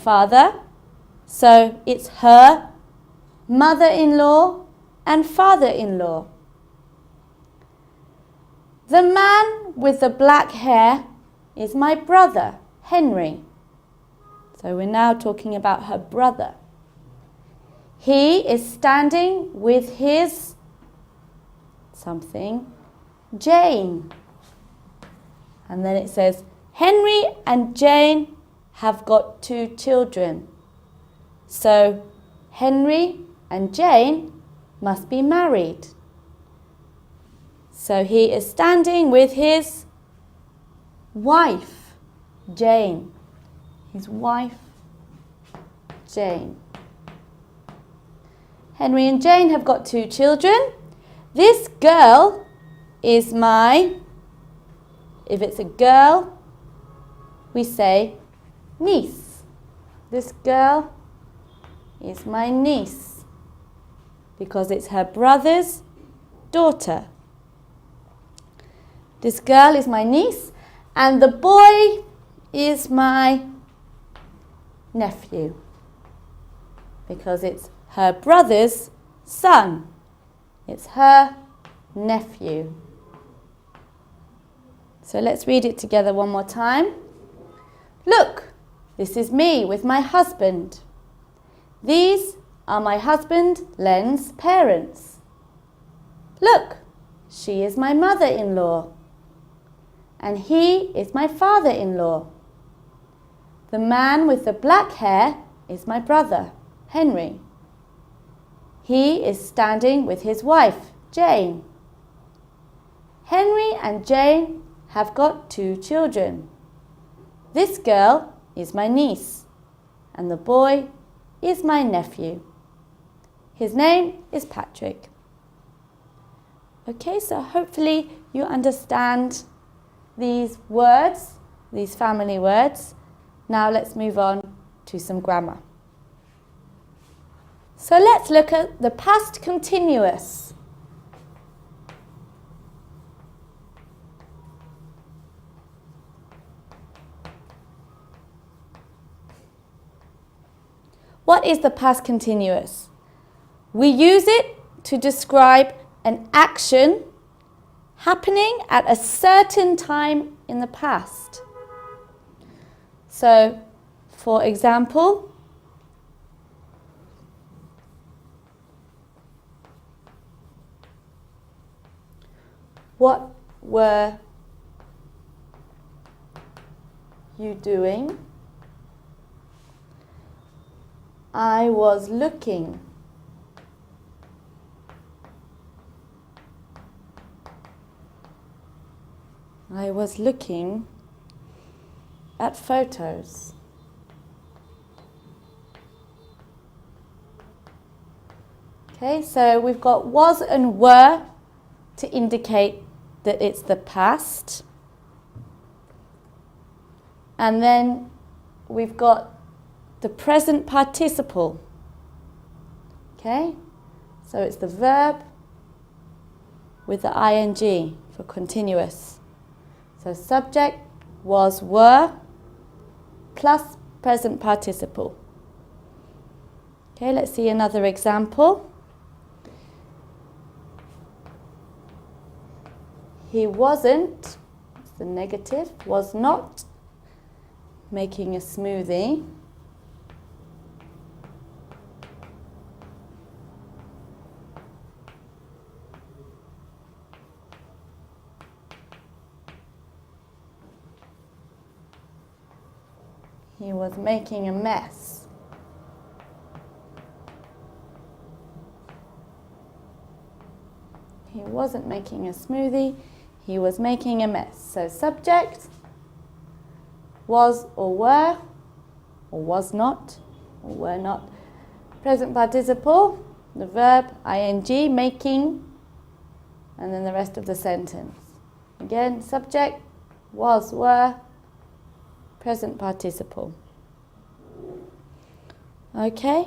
father. So it's her mother-in-law and father-in-law. The man with the black hair is my brother, Henry. So we're now talking about her brother. He is standing with his something, Jane. And then it says, Henry and Jane have got 2 children. So Henry and Jane must be married. So he is standing with his wife, Jane. His wife, Jane. Henry and Jane have got 2 children. This girl is my, if it's a girl, we say niece. This girl is my niece because it's her brother's daughter. This girl is my niece and the boy is my nephew because it's her brother's son. It's her nephew. So let's read it together one more time. Look, this is me with my husband. These are my husband Len's parents. Look, she is my mother-in-law. And he is my father-in-law. The man with the black hair is my brother, Henry. He is standing with his wife, Jane. Henry and Jane have got 2 children. This girl is my niece, and the boy is my nephew. His name is Patrick. Okay, so hopefully you understand these words, these family words. Now let's move on to some grammar. So let's look at the past continuous. What is the past continuous? We use it to describe an action happening at a certain time in the past. So, for example, what were you doing? I was looking. I was looking at photos. Okay, so we've got was and were to indicate that it's the past. And then we've got the present participle. Okay, so it's the verb with the ing for continuous. So subject was, were, plus present participle. Okay, let's see another example. He wasn't, it's the negative, was not making a smoothie. He was making a mess. He wasn't making a smoothie, he was making a mess. So subject, was or was not, or were not. Present participle, the verb ing, making, and then the rest of the sentence. Again, subject, was, were, present participle. Okay?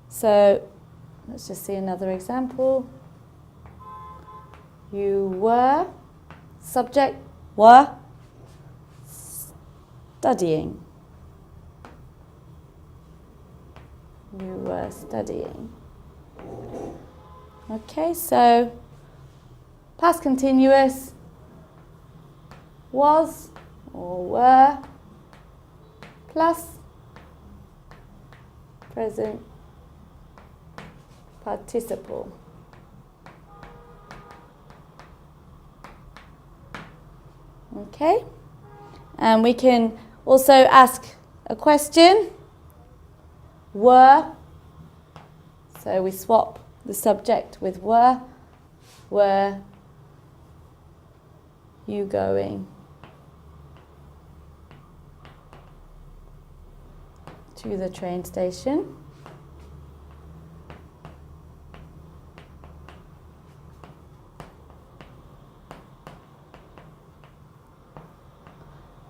So, let's just see another example. You were, subject, were, studying. You were studying. Okay, so past continuous was or were plus present participle. Okay, and we can also ask a question. Were, so we swap the subject with were. Were you going to the train station?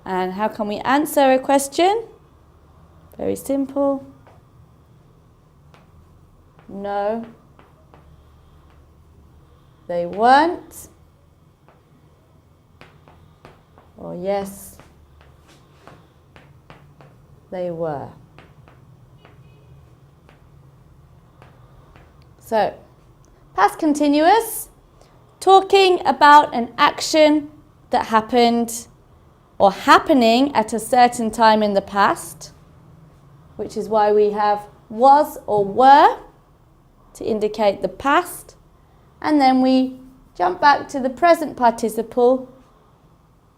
And how can we answer a question? Very simple. No, they weren't. Or yes, they were. So, past continuous, talking about an action that happened or happening at a certain time in the past, which is why we have was or were to indicate the past, and then we jump back to the present participle,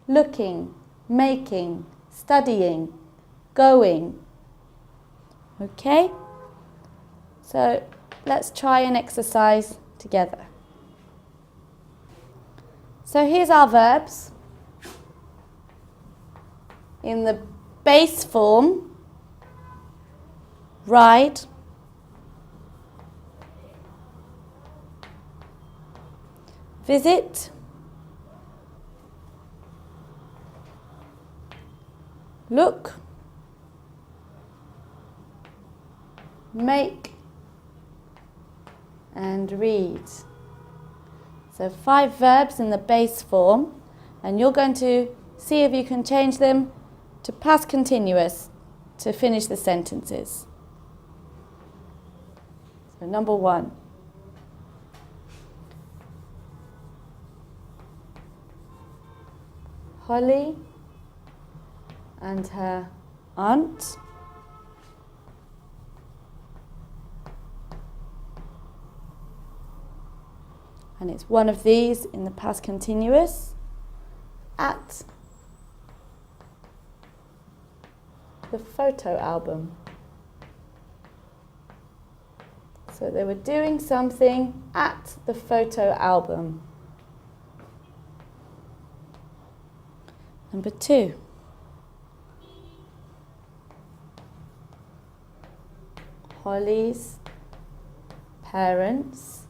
looking, making, studying, going. Okay? So let's try an exercise together. So here's our verbs. In the base form, ride, visit, look, make, and read. So 5 verbs in the base form, and you're going to see if you can change them to past continuous to finish the sentences. So number 1. Holly and her aunt and it's one of these in the past continuous at the photo album. So they were doing something at the photo album. Number 2. Holly's parents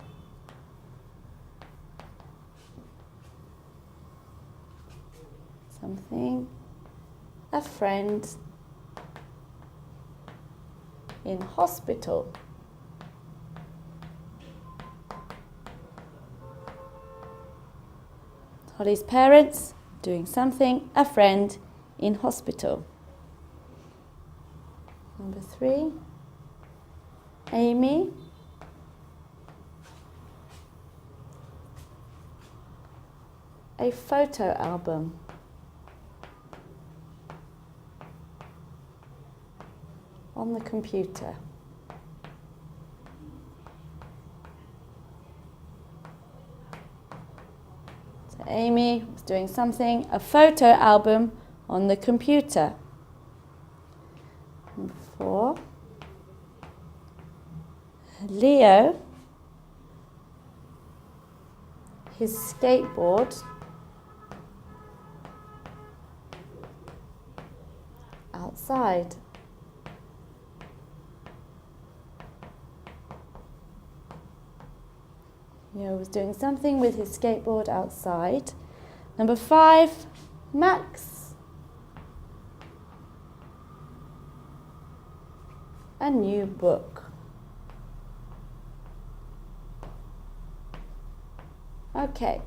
something, a friend in hospital. Holly's parents doing something, a friend in hospital. Number 3. Amy a photo album. On the computer. So Amy was doing something, a photo album on the computer. Number 4. Leo, his skateboard outside. Leo was doing something with his skateboard outside. Number 5, Max, a new book. Okay,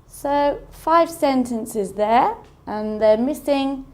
so 5 sentences there, and they're missing